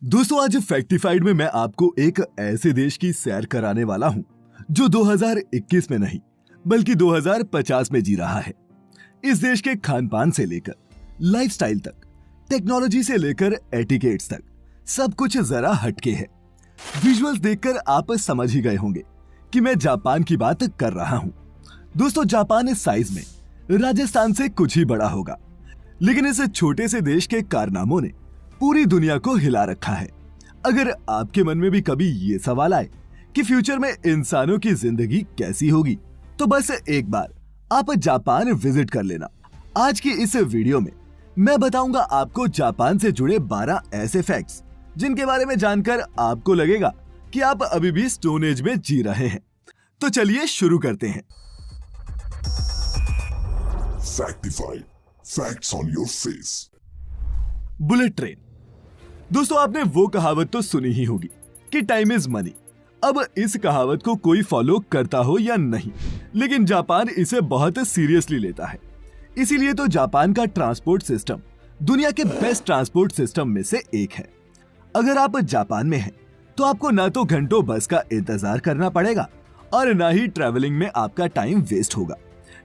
दोस्तों आज फैक्टिफाइड में मैं आपको एक ऐसे देश की सैर कराने वाला हूं जो 2021 में नहीं बल्कि 2050 में जी रहा है। इस देश के खान पान से लेकर लाइफस्टाइल तक, टेक्नोलॉजी से लेकर एटिकेट्स तक सब कुछ जरा हटके है। विजुअल्स देखकर आप समझ ही गए होंगे कि मैं जापान की बात कर रहा हूं। दोस्तों जापान इस साइज में राजस्थान से कुछ ही बड़ा होगा, लेकिन इस छोटे से देश के कारनामों ने पूरी दुनिया को हिला रखा है। अगर आपके मन में भी कभी ये सवाल आए कि फ्यूचर में इंसानों की जिंदगी कैसी होगी, तो बस एक बार आप जापान विजिट कर लेना। आज की इस वीडियो में मैं बताऊंगा आपको जापान से जुड़े 12 ऐसे फैक्ट्स जिनके बारे में जानकर आपको लगेगा कि आप अभी भी स्टोन एज में जी रहे हैं। तो चलिए शुरू करते हैं। Factified. Facts on your face. Bullet train. दोस्तों आपने वो कहावत तो सुनी ही होगी कि टाइम इज मनी। अब इस कहावत को कोई फॉलो करता हो या नहीं, लेकिन जापान इसे बहुत सीरियसली लेता है। इसीलिए तो जापान का ट्रांसपोर्ट सिस्टम दुनिया के बेस्ट ट्रांसपोर्ट सिस्टम में से एक है। अगर आप जापान में हैं, तो आपको ना तो घंटों बस का इंतजार करना पड़ेगा और ना ही ट्रैवलिंग में आपका टाइम वेस्ट होगा,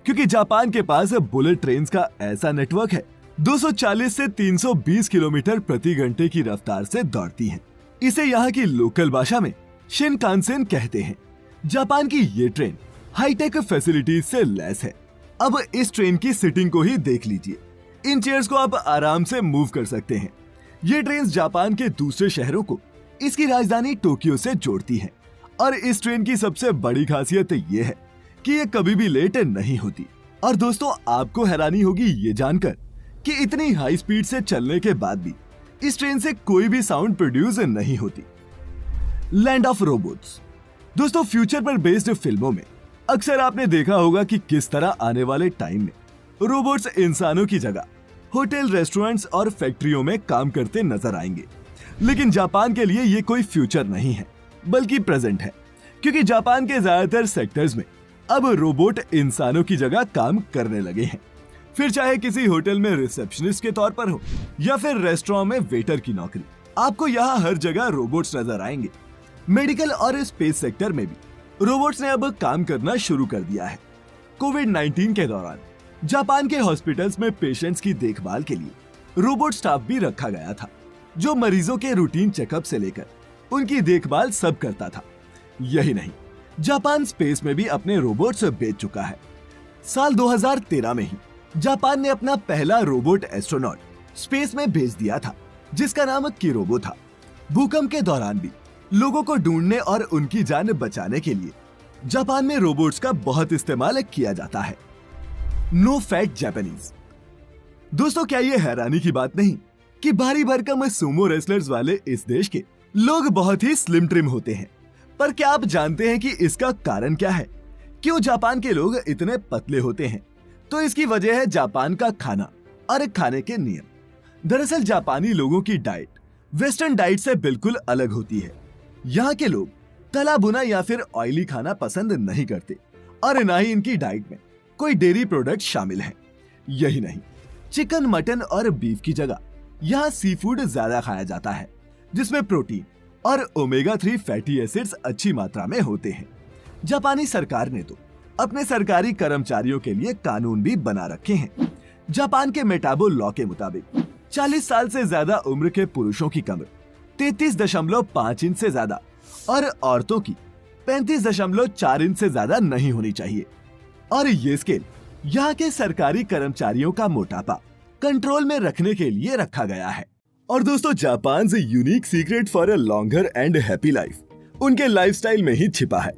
क्योंकि जापान के पास बुलेट ट्रेन का ऐसा नेटवर्क है 240 से 320 किलोमीटर प्रति घंटे की रफ्तार से दौड़ती हैं। इसे यहाँ की लोकल भाषा में शिनकानसेन कहते हैं। जापान की ये ट्रेन हाईटेक फैसिलिटीज से लैस है। अब इस ट्रेन की सीटिंग को ही देख लीजिए। इन चेयर्स को आप आराम से मूव कर सकते हैं। ये ट्रेन जापान के दूसरे शहरों को इसकी राजधानी टोक्यो से जोड़ती है और इस ट्रेन की सबसे बड़ी खासियत ये है कि ये कभी भी लेट नहीं होती। और दोस्तों आपको हैरानी होगी ये जानकर कि इतनी हाई स्पीड से चलने के बाद भी इस ट्रेन से कोई भी साउंड प्रोड्यूस नहीं होती। Land of robots. दोस्तों फ्यूचर पर बेस्ड फिल्मों में अक्सर आपने देखा होगा कि किस तरह आने वाले टाइम में रोबोट्स इंसानों की जगह होटल, रेस्टोरेंट्स और फैक्ट्रियों में काम करते नजर आएंगे। लेकिन जापान के लिए ये कोई फ्यूचर नहीं है बल्कि प्रेजेंट है, क्योंकि जापान के ज्यादातर सेक्टर्स में अब रोबोट इंसानों की जगह काम करने लगे हैं। फिर चाहे किसी होटल में रिसेप्शनिस्ट के तौर पर हो या फिर रेस्टोरेंट में वेटर की नौकरी, आपको यहाँ हर जगह रोबोट्स नजर आएंगे। मेडिकल और स्पेस सेक्टर में भी रोबोट्स ने अब काम करना शुरू कर दिया है। कोविड-19 के दौरान जापान के हॉस्पिटल्स में पेशेंट्स की देखभाल के लिए रोबोट स्टाफ भी रखा गया था, जो मरीजों के रूटीन चेकअप से लेकर उनकी देखभाल सब करता था। यही नहीं, जापान स्पेस में भी अपने रोबोट्स भेज चुका है। साल 2013 में ही जापान ने अपना पहला रोबोट एस्ट्रोनॉट स्पेस में भेज दिया था, जिसका नाम किरोबो था। भूकंप के दौरान भी लोगों को ढूंढने और उनकी जान बचाने के लिए जापान में रोबोट्स का बहुत इस्तेमाल किया जाता है। No fat Japanese. दोस्तों क्या ये हैरानी की बात नहीं कि भारी भरकम सुमो रेसलर्स वाले इस देश के लोग बहुत ही स्लिम ट्रिम होते हैं। पर क्या आप जानते हैं कि इसका कारण क्या है? क्यों जापान के लोग इतने पतले होते हैं? तो इसकी वजह है जापान का खाना और खाने के नियम। दरअसल जापानी लोगों की डाइट वेस्टर्न डाइट से बिल्कुल अलग होती है। यहाँ के लोग तला भुना या फिर ऑयली खाना पसंद नहीं करते और ना ही इनकी डाइट में कोई डेयरी प्रोडक्ट शामिल है। यही नहीं, चिकन, मटन और बीफ की जगह यहाँ सी फूड ज्यादा खाया जाता है, जिसमें प्रोटीन और ओमेगा 3 फैटी एसिड्स अच्छी मात्रा में होते हैं। जापानी सरकार ने तो अपने सरकारी कर्मचारियों के लिए कानून भी बना रखे हैं। जापान के मेटाबो लॉ के मुताबिक 40 साल से ज्यादा उम्र के पुरुषों की कमर 33.5 इंच से ज्यादा और औरतों की 35.4 इंच से ज्यादा नहीं होनी चाहिए। और ये स्केल यहाँ के सरकारी कर्मचारियों का मोटापा कंट्रोल में रखने के लिए रखा गया है। और दोस्तों जापान से unique secret for a longer and happy life उनके लाइफस्टाइल में ही छिपा है।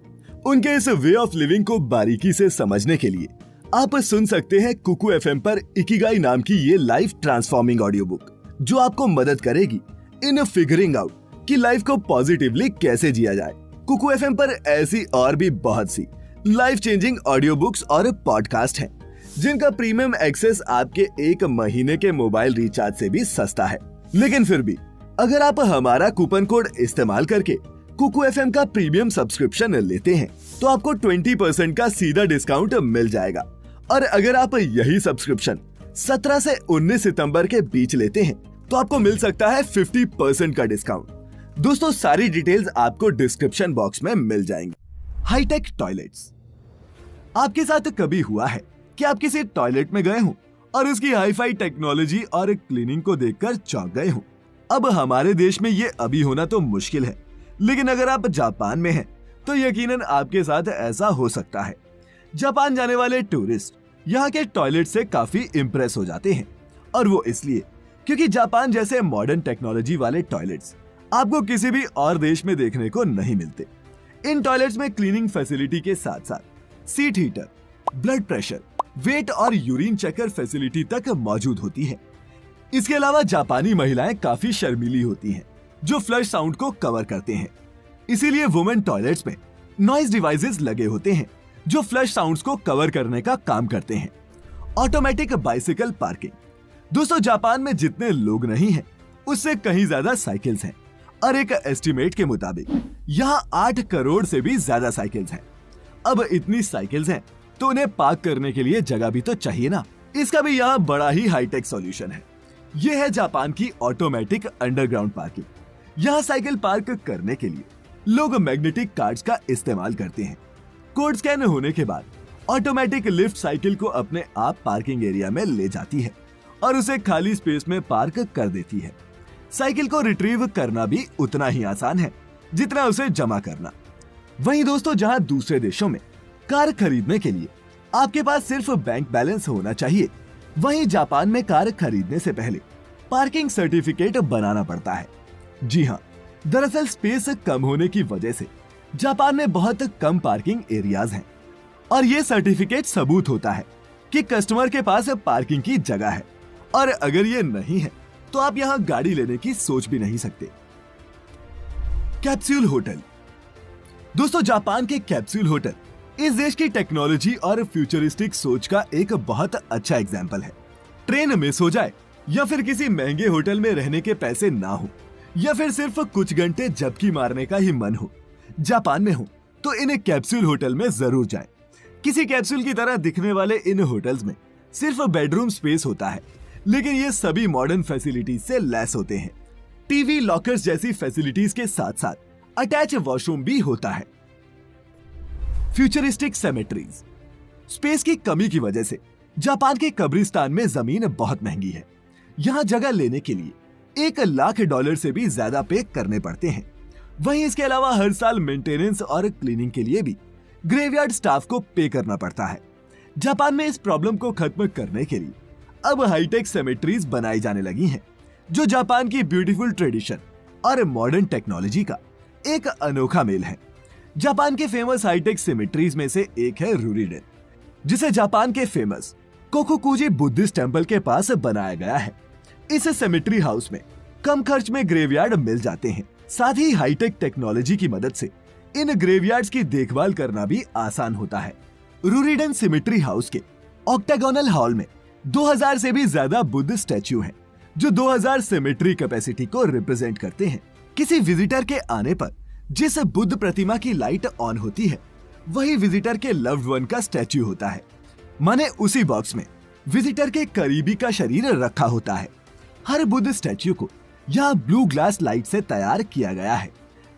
उनके इस वे ऑफ लिविंग को बारीकी से समझने के लिए आप सुन सकते हैं कुकू एफएम पर इकिगाई नाम की ये लाइफ ट्रांसफॉर्मिंग ऑडियो बुक, जो आपको मदद करेगी इन फिगरिंग आउट कि लाइफ को पॉजिटिवली कैसे जिया जाए। कुकू एफएम पर ऐसी और भी बहुत सी लाइफ चेंजिंग ऑडियो बुक्स और पॉडकास्ट हैं, जिनका प्रीमियम एक्सेस आपके 1 महीने के मोबाइल रिचार्ज से भी सस्ता है। लेकिन फिर भी अगर आप हमारा कूपन कोड इस्तेमाल करके कुकू एफएम का प्रीमियम सब्सक्रिप्शन लेते हैं, तो आपको 20% का सीधा डिस्काउंट मिल जाएगा। और अगर आप यही सब्सक्रिप्शन 17 से 19 सितंबर के बीच लेते हैं, तो आपको मिल सकता है 50% का डिस्काउंट। दोस्तों सारी डिटेल्स आपको डिस्क्रिप्शन बॉक्स में मिल जाएंगी। Hi-tech toilets. आपके साथ कभी हुआ है कि आप किसी टॉयलेट में गए हो और उसकी हाईफाई टेक्नोलॉजी और क्लीनिंग को देखकर चौंक गए हो? अब हमारे देश में ये अभी होना तो मुश्किल है, लेकिन अगर आप जापान में हैं तो यकीनन आपके साथ ऐसा हो सकता है। जापान जाने वाले टूरिस्ट यहाँ के टॉयलेट से काफी इंप्रेस हो जाते हैं, और वो इसलिए क्योंकि जापान जैसे मॉडर्न टेक्नोलॉजी वाले टॉयलेट्स आपको किसी भी और देश में देखने को नहीं मिलते। इन टॉयलेट्स में क्लीनिंग फैसिलिटी के साथ साथ seat heater, blood pressure, weight और यूरिन चेकर फैसिलिटी तक मौजूद होती है। इसके अलावा जापानी महिलाएं काफी शर्मीली होती हैं, जो फ्लश साउंड को कवर करते हैं। इसीलिए वुमेन टॉयलेट्स में नॉइज डिवाइसेस लगे होते हैं जो फ्लश साउंड्स को कवर करने का काम करते हैं। Automatic bicycle parking. दोस्तों जापान में जितने लोग नहीं हैं, उससे कहीं ज्यादा साइकिल्स हैं, और एक एस्टिमेट के मुताबिक यहाँ 8 करोड़ से भी ज्यादा साइकिल्स हैं। अब इतनी साइकिल्स हैं तो उन्हें पार्क करने के लिए जगह भी तो चाहिए ना। इसका भी यहाँ बड़ा ही हाईटेक सॉल्यूशन है। यह है जापान की ऑटोमेटिक अंडरग्राउंड पार्किंग। यहाँ साइकिल पार्क करने के लिए लोग मैग्नेटिक कार्ड्स का इस्तेमाल करते हैं। कोड स्कैन होने के बाद ऑटोमेटिक लिफ्ट साइकिल को अपने आप पार्किंग एरिया में ले जाती है और उसे खाली स्पेस में पार्क कर देती है। साइकिल को रिट्रीव करना भी उतना ही आसान है जितना उसे जमा करना। वहीं दोस्तों जहां दूसरे देशों में कार खरीदने के लिए आपके पास सिर्फ बैंक बैलेंस होना चाहिए, वहीं जापान में कार खरीदने से पहले पार्किंग सर्टिफिकेट बनाना पड़ता है। जी हाँ, दरअसल स्पेस कम होने की वजह से जापान में बहुत कम पार्किंग एरियाज हैं, और ये सर्टिफिकेट सबूत होता है कि कस्टमर के पास पार्किंग की जगह है, और अगर ये नहीं है तो आप यहाँ गाड़ी लेने की सोच भी नहीं सकते। Capsule hotel. दोस्तों जापान के कैप्सूल होटल इस देश की टेक्नोलॉजी और फ्यूचरिस्टिक सोच का एक बहुत अच्छा एग्जाम्पल है। ट्रेन मिस हो जाए, या फिर किसी महंगे होटल में रहने के पैसे ना हो, या फिर सिर्फ कुछ घंटे झपकी मारने का ही मन हो, जापान में हो तो इन कैप्सूल होटल में जरूर जाएं। किसी कैप्सूल की तरह दिखने वाले इन होटल्स में सिर्फ बेडरूम स्पेस होता है, लेकिन ये सभी मॉडर्न फैसिलिटीज से लैस होते हैं। टीवी, लॉकर्स जैसी फैसिलिटीज के साथ साथ अटैच वॉशरूम भी होता है। Futuristic symmetries. स्पेस की कमी की वजह से जापान के कब्रिस्तान में जमीन बहुत महंगी है। यहाँ जगह लेने के लिए $1,00,000 से भी ज्यादा पे करने पड़ते हैं। वहीं इसके अलावा हर साल मेंटेनेंस और क्लीनिंग के लिए भी ग्रेवयार्ड स्टाफ को पे करना पड़ता है। जापान में इस प्रॉब्लम को खत्म करने के लिए अब हाईटेक सेमेट्रीज बनाई जाने लगी हैं, जो जापान की ब्यूटीफुल ट्रेडिशन और मॉडर्न टेक्नोलॉजी का एक अनोखा मेल है। जापान के फेमस हाईटेक सेमेट्रीज में से एक है रूरीडेन, जिसे जापान के फेमस कोकुकुजी बुद्धिस्ट टेम्पल के पास बनाया गया है। इस सेमेट्री हाउस में कम खर्च में ग्रेवयार्ड मिल जाते हैं। साथ ही हाईटेक टेक्नोलॉजी की मदद से इन ग्रेवयार्ड्स की देखभाल करना भी आसान होता है। रूरीडेन सेमेट्री हाउस के ऑक्टागोनल हॉल में 2000 से भी ज्यादा बुद्ध स्टैच्यू हैं, जो 2000 सेमेट्री कैपेसिटी को रिप्रेजेंट करते हैं। किसी विजिटर के आने पर जिस बुद्ध प्रतिमा की लाइट ऑन होती है, वही विजिटर के लव्ड वन का स्टैच्यू होता है। माने उसी बॉक्स में विजिटर के करीबी का शरीर रखा होता है। हर बुद्ध स्टैच्यू को यहाँ ब्लू ग्लास लाइट से तैयार किया गया है,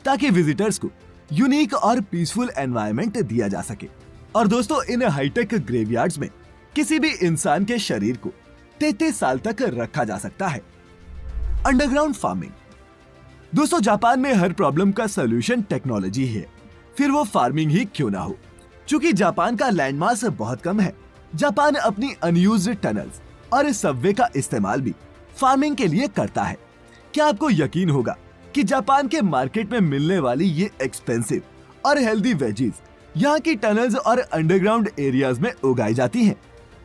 ताकि विजिटर्स को यूनिक और पीसफुल एनवायरनमेंट दिया जा सके। और दोस्तों इन हाईटेक ग्रेवयार्ड्स में किसी भी इंसान के शरीर को 33 साल तक रखा जा सकता है। Underground farming. दोस्तों जापान में हर प्रॉब्लम का सलूशन टेक्नोलॉजी है, फिर वो फार्मिंग ही क्यों ना हो। चूंकि जापान का लैंडमास बहुत कम है, जापान अपनी अनयूज्ड टनल्स और सबवे का इस्तेमाल भी फार्मिंग के लिए करता है। क्या आपको यकीन होगा कि जापान के मार्केट में मिलने वाली ये एक्सपेंसिव और हेल्दी वेजीज यहाँ की टनल्स और अंडरग्राउंड एरियाज में उगाई जाती हैं।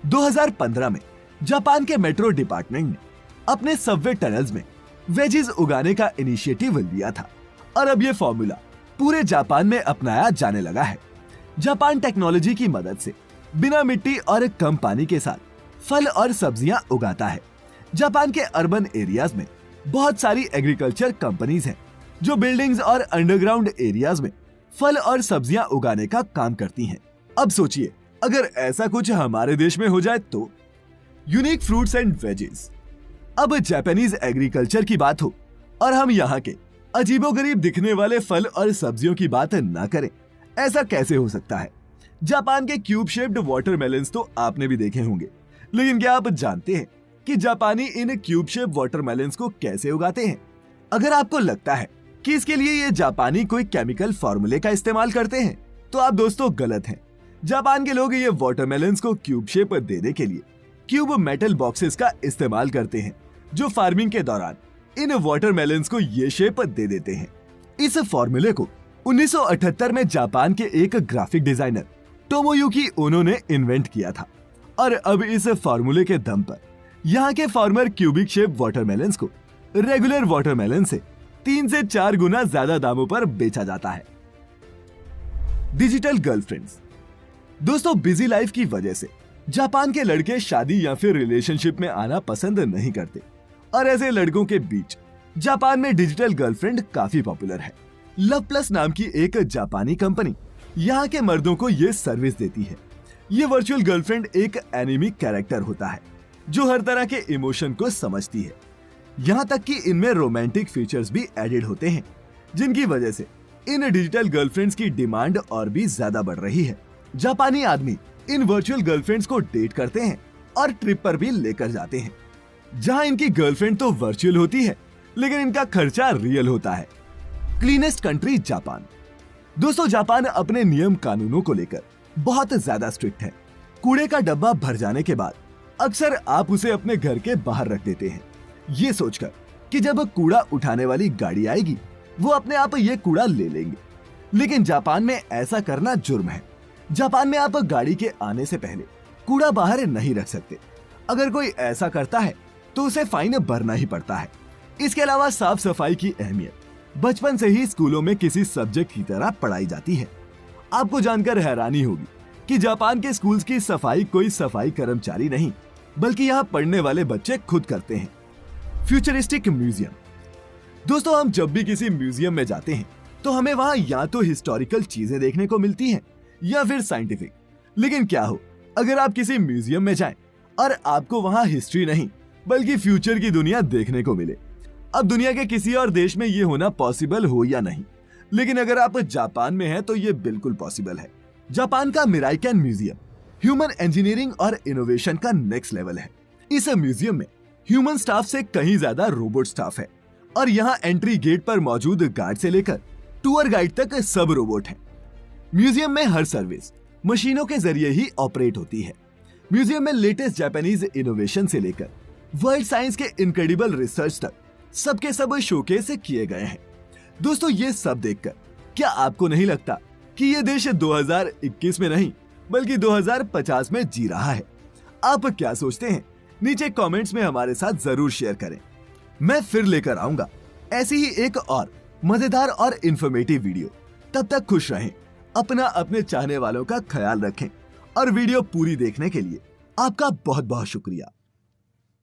2015 में जापान के मेट्रो डिपार्टमेंट ने अपने सबवे टनल्स में वेजीज उगाने का इनिशिएटिव लिया था, और अब ये फॉर्मूला पूरे जापान में अपनाया जाने लगा है। जापान टेक्नोलॉजी की मदद से बिना मिट्टी और कम पानी के साथ फल और सब्जियां उगाता है। जापान के अर्बन एरियाज में बहुत सारी एग्रीकल्चर कंपनीज हैं, जो बिल्डिंग्स और अंडरग्राउंड एरियाज में फल और सब्जियां उगाने का काम करती हैं। अब सोचिए, अगर ऐसा कुछ हमारे देश में हो जाए तो। Unique fruits and wages. अब जापानीज एग्रीकल्चर की बात हो और हम यहाँ के अजीबोगरीब दिखने वाले फल और सब्जियों की बात ना करें, ऐसा कैसे हो सकता है। जापान के क्यूब शेप्ड वाटरमेलन्स तो आपने भी देखे होंगे, लेकिन क्या आप जानते हैं कि जापानी इन क्यूब शेप वाटरमेलन्स को कैसे उगाते हैं? अगर आपको लगता है कि इसके लिए ये जापानी कोई केमिकल फॉर्मूले का इस्तेमाल करते हैं, तो आप दोस्तों गलत हैं। जापान के लोग ये वाटरमेलन्स को क्यूब शेप देने के लिए क्यूब मेटल बॉक्सेस का इस्तेमाल करते हैं, जो फार्मिंग के दौरान इन वाटरमेलन्स को ये शेप दे देते हैं। इस फॉर्मूले को 1978 में जापान के एक ग्राफिक डिजाइनर टोमोयुकी ओनो ने इन्वेंट किया था और अब इस फॉर्मूले के दम पर यहाँ के फार्मर क्यूबिक शेप वाटरमेलन्स को रेगुलर वाटरमेलन से 3 से 4 गुना ज्यादा दामों पर बेचा जाता है। Digital girlfriends. दोस्तों, बिजी लाइफ की वजह से जापान के लड़के शादी या फिर रिलेशनशिप में आना पसंद नहीं करते और ऐसे लड़कों के बीच जापान में डिजिटल गर्लफ्रेंड काफी पॉपुलर है। लव प्लस नाम की एक जापानी कंपनी यहाँ के मर्दों को ये सर्विस देती है। ये वर्चुअल गर्लफ्रेंड एक एनिमी कैरेक्टर होता है जो हर तरह के इमोशन को समझती है। यहाँ तक कि इनमें रोमांटिक फीचर्स भी एडेड होते हैं, जिनकी वजह से इन डिजिटल गर्लफ्रेंड्स की डिमांड और भी ज्यादा बढ़ रही है। जापानी आदमी इन वर्चुअल गर्लफ्रेंड्स को डेट करते हैं और ट्रिप पर भी लेकर जाते हैं, जहां इनकी गर्लफ्रेंड तो वर्चुअल होती है, लेकिन इनका खर्चा रियल होता है। Cleanest country Japan. दोस्तों, जापान अपने नियम कानूनों को लेकर बहुत ज्यादा स्ट्रिक्ट है। कूड़े का डब्बा भर जाने के बाद अक्सर आप उसे अपने घर के बाहर रख देते हैं, ये सोचकर कि जब कूड़ा उठाने वाली गाड़ी आएगी वो अपने आप ये कूड़ा ले लेंगे। लेकिन जापान में ऐसा करना जुर्म है। जापान में आप गाड़ी के आने से पहले कूड़ा बाहर नहीं रख सकते। अगर कोई ऐसा करता है तो उसे फाइन भरना ही पड़ता है। इसके अलावा साफ सफाई की अहमियत बचपन से ही स्कूलों में किसी सब्जेक्ट की तरह पढ़ाई जाती है। आपको जानकर हैरानी होगी कि जापान के स्कूल्स की सफाई कोई सफाई कर्मचारी नहीं, बल्कि यहाँ पढ़ने वाले बच्चे खुद करते हैं। Futuristic museum. दोस्तों, हम जब भी किसी म्यूजियम में जाते हैं तो हमें वहाँ या तो हिस्टोरिकल चीजें देखने को मिलती हैं या फिर साइंटिफिक। लेकिन क्या हो अगर आप किसी म्यूजियम में जाएं और आपको वहाँ हिस्ट्री नहीं बल्कि फ्यूचर की दुनिया देखने को मिले। अब दुनिया के किसी और देश में ये होना पॉसिबल हो या नहीं, लेकिन अगर आप जापान में हैं तो ये बिल्कुल पॉसिबल है। जापान का मिराइकन म्यूजियम ह्यूमन इंजीनियरिंग और इनोवेशन का नेक्स्ट लेवल है। इस म्यूजियम में ह्यूमन स्टाफ से कहीं ज्यादा रोबोट स्टाफ है और यहाँ एंट्री गेट पर मौजूद गार्ड से लेकर टूर गाइड तक सब रोबोट हैं। म्यूजियम में हर सर्विस मशीनों के जरिए ही ऑपरेट होती है। म्यूजियम में लेटेस्ट जापानीज इनोवेशन से लेकर वर्ल्ड साइंस के इनक्रेडिबल रिसर्च तक सबके सब शोकेस किए गए हैं। दोस्तों, ये सब देखकर क्या आपको नहीं लगता कि ये देश 2021 में नहीं बल्कि 2050 में जी रहा है? आप क्या सोचते हैं? नीचे कमेंट्स में हमारे साथ जरूर शेयर करें। मैं फिर लेकर आऊंगा ऐसी ही एक और मजेदार और इंफॉर्मेटिव वीडियो। तब तक खुश रहें, अपना अपने चाहने वालों का ख्याल रखें और वीडियो पूरी देखने के लिए आपका बहुत बहुत शुक्रिया।